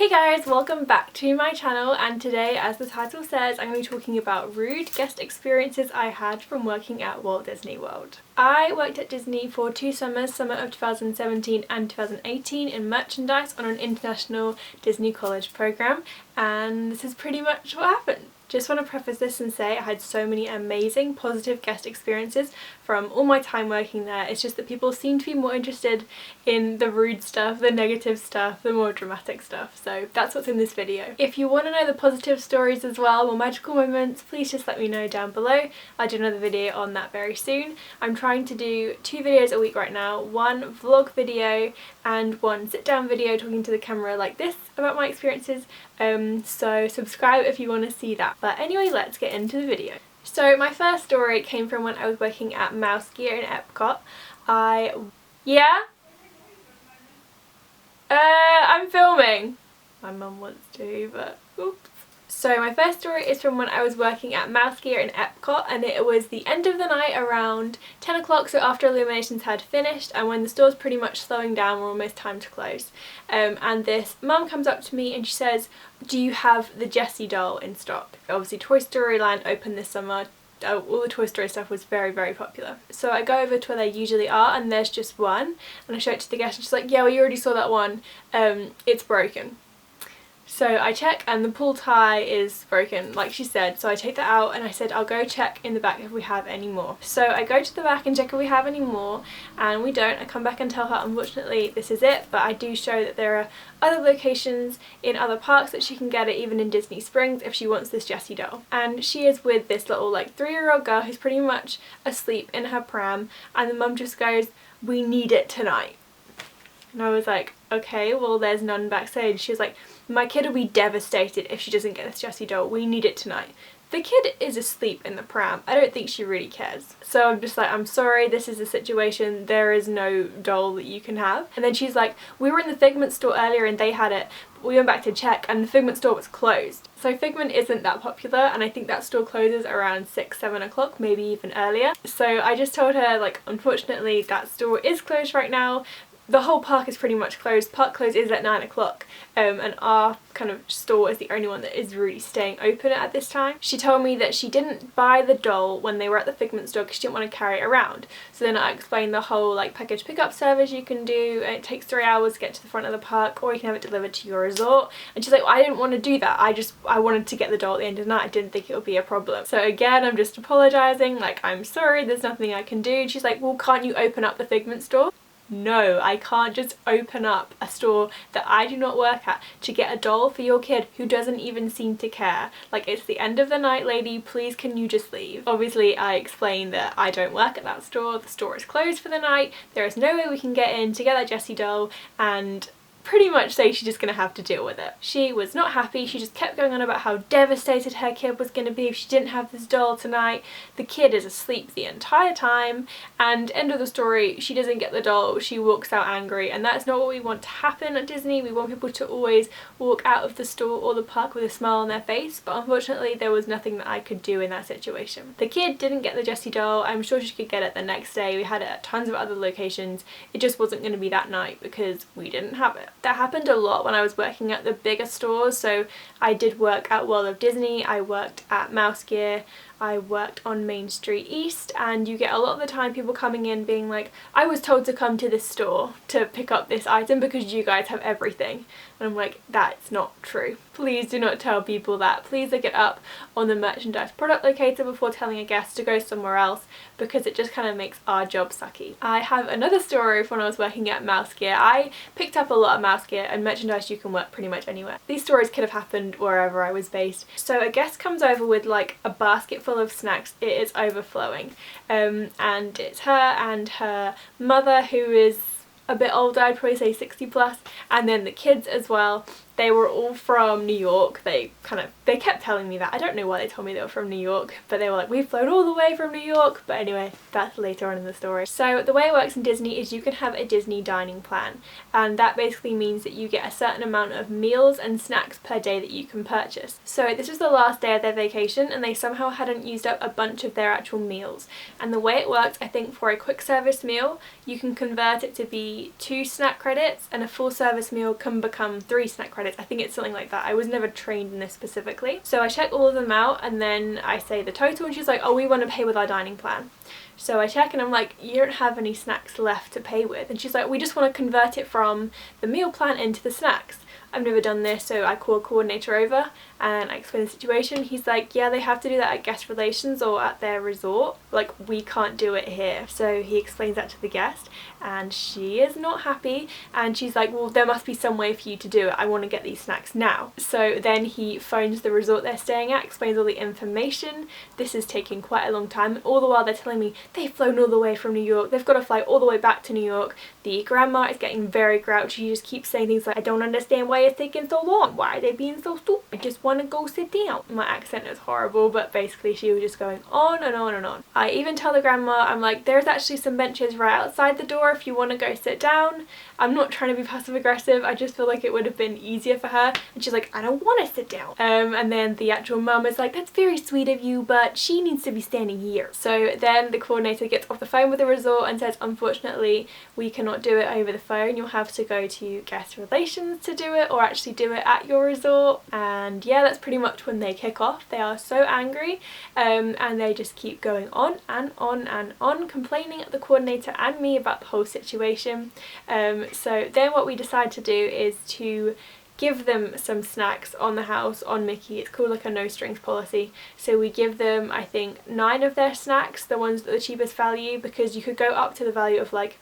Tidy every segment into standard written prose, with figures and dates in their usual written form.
Hey guys, welcome back to my channel, and today, as the title says, I'm going to be talking about rude guest experiences I had from working at Walt Disney World. I worked at Disney for 2 summers, summer of 2017 and 2018, in merchandise on an international Disney college program, and this is pretty much what happened. Just want to preface this and say I had so many amazing positive guest experiences from all my time working there. It's just that people seem to be more interested in the rude stuff, the negative stuff, the more dramatic stuff. So that's what's in this video. If you want to know the positive stories as well, more magical moments, please just let me know down below. I'll do another video on that very soon. I'm trying to do 2 videos a week right now, one vlog video and one sit down video talking to the camera like this about my experiences. So subscribe if you want to see that. But anyway, let's get into the video. So my first story came from when I was working at Mouse Gear in Epcot. I'm filming. My mum wants to, but oops. So my first story is from when I was working at Mouse Gear in Epcot, and it was the end of the night around 10 o'clock, so after illuminations had finished and when the store's pretty much slowing down, we're almost time to close. And this mum comes up to me and she says, "Do you have the Jessie doll in stock?" Obviously Toy Story Land opened this summer. All the Toy Story stuff was very, very popular. So I go over to where they usually are and there's just one, and I show it to the guest and she's like, "Yeah, well, you already saw that one, it's broken." So I check and the pull tie is broken, like she said, so I take that out and I said I'll go check in the back if we have any more. So I go to the back and check if we have any more, and we don't. I come back and tell her unfortunately this is it, but I do show that there are other locations in other parks that she can get it, even in Disney Springs, if she wants this Jessie doll. And she is with this little like 3-year-old girl who's pretty much asleep in her pram, and the mum just goes, "We need it tonight." And I was like, okay, well there's none backstage. She was like, "My kid will be devastated if she doesn't get this Jessie doll. We need it tonight." The kid is asleep in the pram. I don't think she really cares. So I'm just like, "I'm sorry, this is the situation. There is no doll that you can have." And then she's like, "We were in the Figment store earlier and they had it. We went back to check and the Figment store was closed." So Figment isn't that popular, and I think that store closes around 6-7 o'clock, maybe even earlier. So I just told her, like, unfortunately that store is closed right now. The whole park is pretty much closed. Park close is at 9 o'clock, and our kind of store is the only one that is really staying open at this time. She told me that she didn't buy the doll when they were at the Figment store because she didn't want to carry it around. So then I explained the whole like package pickup service you can do, and it takes 3 hours to get to the front of the park, or you can have it delivered to your resort. And she's like, "Well, I didn't want to do that. I wanted to get the doll at the end of the night. I didn't think it would be a problem." So again, I'm just apologising, like, "I'm sorry, there's nothing I can do." And she's like, "Well, can't you open up the Figment store?" No, I can't just open up a store that I do not work at to get a doll for your kid who doesn't even seem to care. Like, it's the end of the night, lady, please can you just leave? Obviously I explained that I don't work at that store, the store is closed for the night, there is no way we can get in to get that Jessie doll, and pretty much say she's just gonna have to deal with it. She was not happy. She just kept going on about how devastated her kid was gonna be if she didn't have this doll tonight. The kid is asleep the entire time, and end of the story, she doesn't get the doll, she walks out angry, and that's not what we want to happen at Disney. We want people to always walk out of the store or the park with a smile on their face, but unfortunately there was nothing that I could do in that situation. The kid didn't get the Jessie doll. I'm sure she could get it the next day. We had it at tons of other locations. It just wasn't going to be that night because we didn't have it. That happened a lot when I was working at the bigger stores. So I did work at World of Disney, I worked at Mouse Gear, I worked on Main Street East, and you get a lot of the time people coming in being like, "I was told to come to this store to pick up this item because you guys have everything." And I'm like, that's not true. Please do not tell people that. Please look it up on the merchandise product locator before telling a guest to go somewhere else, because it just kind of makes our job sucky. I have another story from when I was working at Mouse Gear. I picked up a lot of Mouse Gear, and merchandise you can work pretty much anywhere. These stories could have happened wherever I was based. So a guest comes over with like a basket full of snacks. It is overflowing, and it's her and her mother, who is a bit older, I'd probably say 60 plus, and then the kids as well. They were all from New York. They kept telling me that. I don't know why they told me they were from New York, but they were like, "We've flown all the way from New York." But anyway, that's later on in the story. So the way it works in Disney is you can have a Disney dining plan, and that basically means that you get a certain amount of meals and snacks per day that you can purchase. So this was the last day of their vacation, and they somehow hadn't used up a bunch of their actual meals. And the way it works, I think, for a quick service meal, you can convert it to be 2 snack credits, and a full service meal can become 3 snack credits Fridays. I think it's something like that. I was never trained in this specifically. So I check all of them out and then I say the total and she's like, oh, we want to pay with our dining plan. So I check and I'm like, you don't have any snacks left to pay with. And she's like, we just want to convert it from the meal plan into the snacks. I've never done this, so I call a coordinator over and I explain the situation. He's like, yeah, they have to do that at guest relations or at their resort. Like, we can't do it here. So he explains that to the guest and she is not happy and she's like, well, there must be some way for you to do it. I want to get these snacks now. So then he phones the resort they're staying at, explains all the information. This is taking quite a long time. And all the while they're telling me they've flown all the way from New York. They've got to fly all the way back to New York. The grandma is getting very grouchy. She just keeps saying things like, I don't understand why it's taking so long. Why are they being so stupid? I just want to go sit down. My accent is horrible, but basically she was just going on and on and on. I even tell the grandma, I'm like, there's actually some benches right outside the door if you want to go sit down. I'm not trying to be passive aggressive. I just feel like it would have been easier for her. And she's like, I don't want to sit down. And then the actual mum is like, that's very sweet of you, but she needs to be standing here. So then the coordinator gets off the phone with the resort and says, unfortunately, we cannot do it over the phone. You'll have to go to guest relations to do it or actually do it at your resort. And yeah, that's pretty much when they kick off. They are so angry and they just keep going on and on and on, complaining at the coordinator and me about the whole situation. So then what we decide to do is to give them some snacks on the house on Mickey. It's called like a no strings policy. So we give them, I think, 9 of their snacks, the ones at the cheapest value, because you could go up to the value of like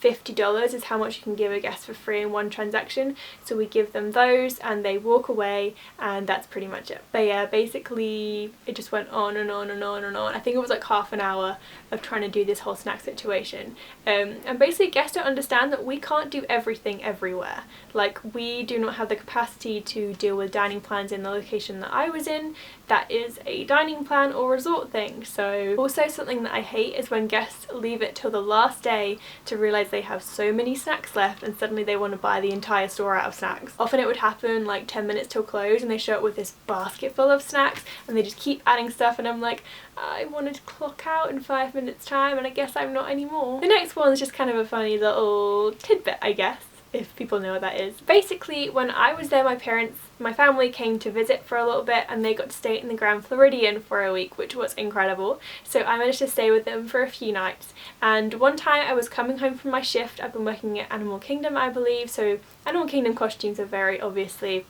$50 is how much you can give a guest for free in one transaction. So we give them those and they walk away and that's pretty much it. But yeah, basically it just went on and on and on and on. I think it was like half an hour of trying to do this whole snack situation. And basically guests don't understand that we can't do everything everywhere. Like, we do not have the capacity to deal with dining plans in the location that I was in. That is a dining plan or resort thing. So also something that I hate is when guests leave it till the last day to realise they have so many snacks left and suddenly they want to buy the entire store out of snacks. Often it would happen like 10 minutes till close and they show up with this basket full of snacks and they just keep adding stuff and I'm like, I wanted to clock out in 5 minutes time and I guess I'm not anymore. The next one is just kind of a funny little tidbit, I guess, if people know what that is. Basically, when I was there, my family came to visit for a little bit and they got to stay in the Grand Floridian for a week, which was incredible. So I managed to stay with them for a few nights. And one time I was coming home from my shift. I've been working at Animal Kingdom, I believe. So Animal Kingdom costumes are very obviously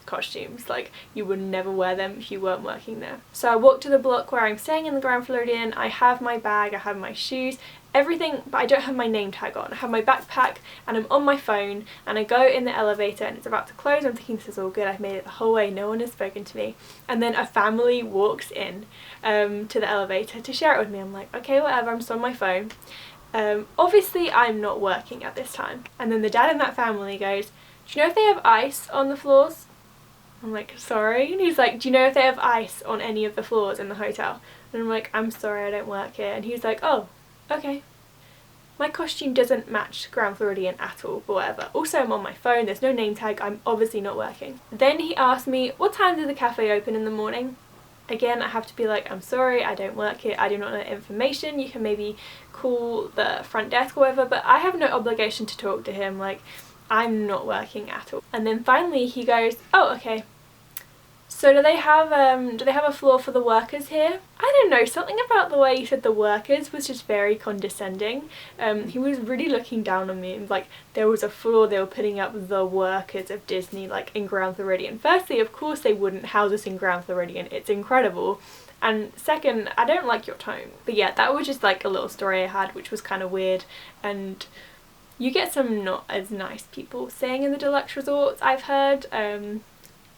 costumes, like you would never wear them if you weren't working there. So I walk to the block where I'm staying in the Grand Floridian. I have my bag, I have my shoes, everything, but I don't have my name tag on. I have my backpack and I'm on my phone and I go in the elevator and it's about to close. I'm thinking, this is all good, I've made it the whole way, no one has spoken to me. And then a family walks in to the elevator to share it with me. I'm like, okay, whatever, I'm still on my phone. Obviously I'm not working at this time. And then the dad in that family goes, do you know if they have ice on the floors? I'm like, sorry? And he's like, do you know if they have ice on any of the floors in the hotel? And I'm like, I'm sorry, I don't work here. And he's like, oh, okay. My costume doesn't match Grand Floridian at all, but whatever. Also, I'm on my phone, there's no name tag, I'm obviously not working. Then he asked me, what time does the cafe open in the morning? Again, I have to be like, I'm sorry, I don't work here, I do not know information. You can maybe call the front desk or whatever, but I have no obligation to talk to him. Like, I'm not working at all. And then finally he goes, oh, okay. So do they have a floor for the workers here? I don't know, something about the way he said the workers was just very condescending. He was really looking down on me and like there was a floor they were putting up the workers of Disney like in Grand Floridian. Firstly, of course they wouldn't house us in Grand Floridian, it's incredible. And second, I don't like your tone. But yeah, that was just like a little story I had which was kind of weird, and you get some not as nice people staying in the deluxe resorts, I've heard.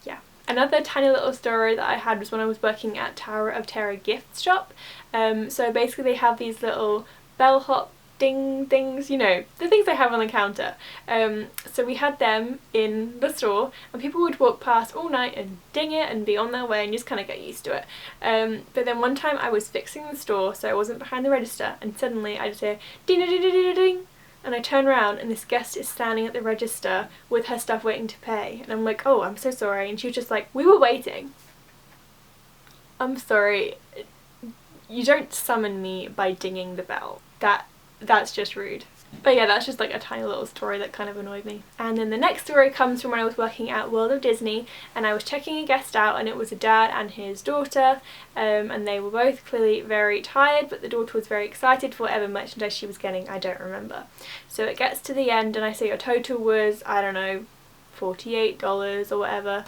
Yeah. Another tiny little story that I had was when I was working at Tower of Terror gift shop. So basically they have these little bellhop ding things, you know, the things they have on the counter. So we had them in the store and people would walk past all night and ding it and be on their way and just kind of get used to it. But then one time I was fixing the store, so I wasn't behind the register, and suddenly I just hear ding ding ding ding ding. And I turn around and this guest is standing at the register with her stuff waiting to pay. And I'm like, oh, I'm so sorry. And she was just like, we were waiting. I'm sorry. You don't summon me by dinging the bell. That's just rude. But yeah, that's just like a tiny little story that kind of annoyed me. And then the next story comes from when I was working at World of Disney and I was checking a guest out, and it was a dad and his daughter, and they were both clearly very tired, but the daughter was very excited for whatever merchandise she was getting, I don't remember. So it gets to the end and I say your total was, I don't know, $48 or whatever,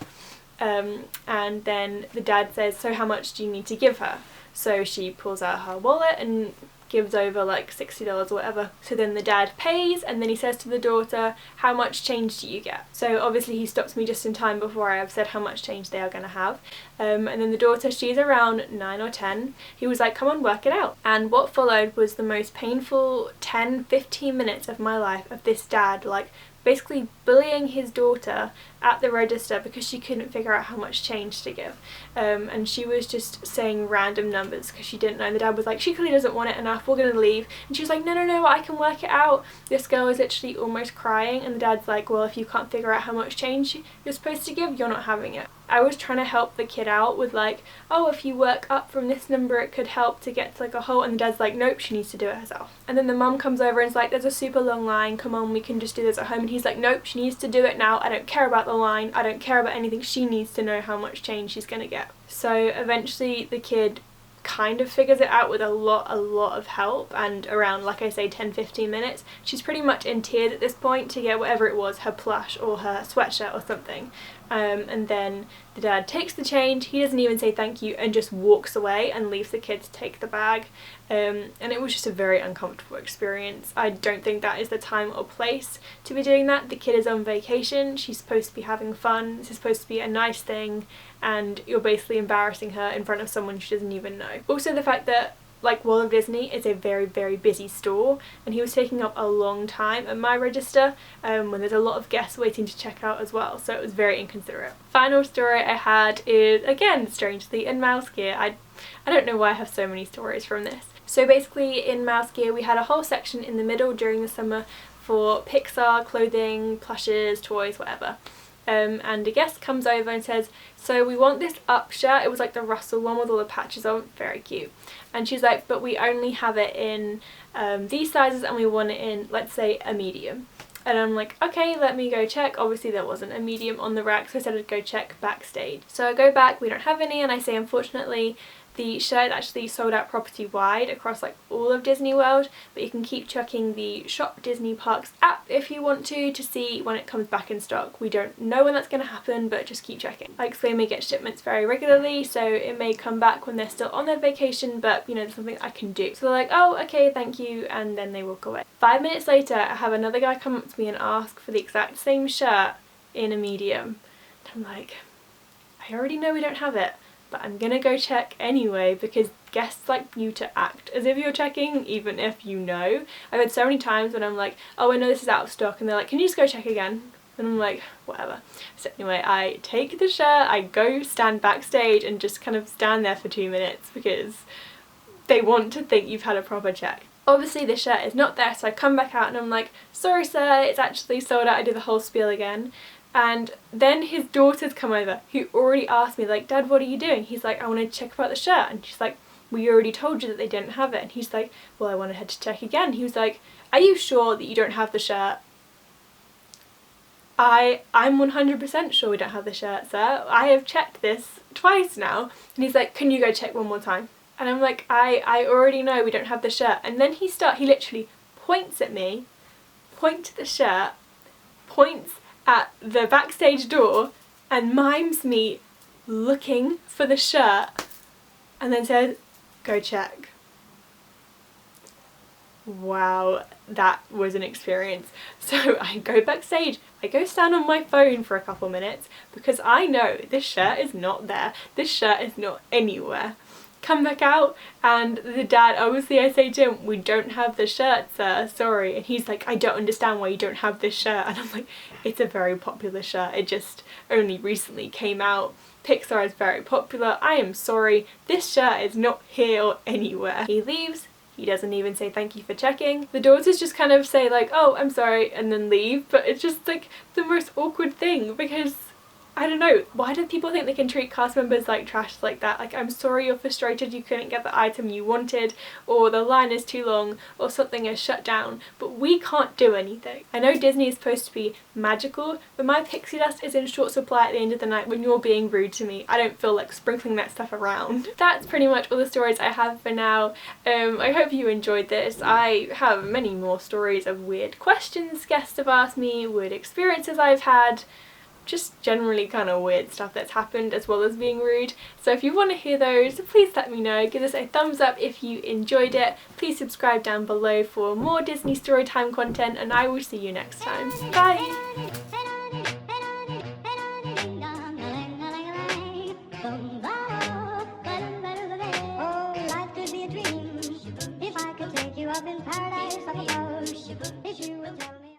and then the dad says, so how much do you need to give her? So she pulls out her wallet and gives over like $60 or whatever. So then the dad pays, and then he says to the daughter, how much change do you get? So obviously he stops me just in time before I have said how much change they are going to have. And then the daughter, she's around 9 or 10. He was like, come on, work it out. And what followed was the most painful 10-15 minutes of my life of this dad like basically bullying his daughter at the register because she couldn't figure out how much change to give, and she was just saying random numbers because she didn't know, and the dad was like, she clearly doesn't want it enough, we're gonna leave, and she was like, no, I can work it out. This girl is literally almost crying, and the dad's like, well, if you can't figure out how much change you're supposed to give, you're not having it. I was trying to help the kid out with like, oh, if you work up from this number it could help to get to like a whole, and the dad's like, nope, she needs to do it herself. And then the mum comes over and is like, there's a super long line, come on, we can just do this at home, and he's like, nope, she needs to do it now, I don't care about the line, I don't care about anything, she needs to know how much change she's gonna get. So eventually the kid kind of figures it out with a lot of help, and around, like I say, 10-15 minutes she's pretty much in tears at this point to get whatever it was, her plush or her sweatshirt or something, and then the dad takes the change, he doesn't even say thank you and just walks away and leaves the kid to take the bag, and it was just a very uncomfortable experience. I don't think that is the time or place to be doing that. The kid is on vacation, she's supposed to be having fun, this is supposed to be a nice thing, and you're basically embarrassing her in front of someone she doesn't even know. Also the fact that like World of Disney is a very busy store, and he was taking up a long time at my register when there's a lot of guests waiting to check out as well, so it was very inconsiderate. Final story I had is, again, strangely in Mouse Gear. I don't know why I have so many stories from this. So basically in Mouse Gear we had a whole section in the middle during the summer for Pixar clothing, plushes, toys, whatever. And a guest comes over and says, so we want this up shirt, it was like the Russell one with all the patches on, very cute, and she's like, but we only have it in these sizes and we want it in, let's say, a medium. And I'm like, okay, let me go check. Obviously there wasn't a medium on the rack, so I said I'd go check backstage. So I go back, we don't have any, and I say, unfortunately the shirt actually sold out property wide across like all of Disney World, but you can keep checking the Shop Disney Parks app if you want to see when it comes back in stock. We don't know when that's going to happen, but just keep checking. I explain we get shipments very regularly, so it may come back when they're still on their vacation, but you know, there's something I can do. So they're like, oh, okay, thank you, and then they walk away. 5 minutes later, I have another guy come up to me and ask for the exact same shirt in a medium. I'm like, I already know we don't have it, but I'm gonna go check anyway because guests like you to act as if you're checking even if you know. I've had so many times when I'm like, oh, I know this is out of stock, and they're like, can you just go check again? And I'm like, whatever. So anyway, I take the shirt, I go stand backstage and just kind of stand there for 2 minutes because they want to think you've had a proper check. Obviously the shirt is not there, so I come back out and I'm like, sorry sir, it's actually sold out. I do the whole spiel again. And then his daughters come over, who already asked me, like, Dad, what are you doing? He's like, I want to check about the shirt. And she's like, we already told you that they didn't have it. And he's like, well, I wanted her to check again. He was like, are you sure that you don't have the shirt? I'm 100% sure we don't have the shirt, sir. I have checked this twice now. And he's like, can you go check one more time? And I'm like, I already know we don't have the shirt. And then he literally points at me, points to the shirt, points at the backstage door and mimes me looking for the shirt and then says, go check. Wow, that was an experience. So I go backstage, I go stand on my phone for a couple minutes because I know this shirt is not there, this shirt is not anywhere. Come back out, and the dad, obviously I say to him, we don't have the shirt, sir, sorry. And he's like, I don't understand why you don't have this shirt. And I'm like, it's a very popular shirt, it just only recently came out. Pixar is very popular, I am sorry, this shirt is not here or anywhere. He leaves, he doesn't even say thank you for checking. The daughters just kind of say like, oh, I'm sorry, and then leave, but it's just like the most awkward thing because I don't know, why do people think they can treat cast members like trash like that? Like, I'm sorry you're frustrated you couldn't get the item you wanted, or the line is too long, or something is shut down, but we can't do anything. I know Disney is supposed to be magical, but my pixie dust is in short supply at the end of the night when you're being rude to me. I don't feel like sprinkling that stuff around. That's pretty much all the stories I have for now. I hope you enjoyed this. I have many more stories of weird questions guests have asked me, weird experiences I've had, just generally kind of weird stuff that's happened as well as being rude. So if you want to hear those, please let me know. Give us a thumbs up if you enjoyed it. Please subscribe down below for more Disney Storytime content, and I will see you next time. Bye!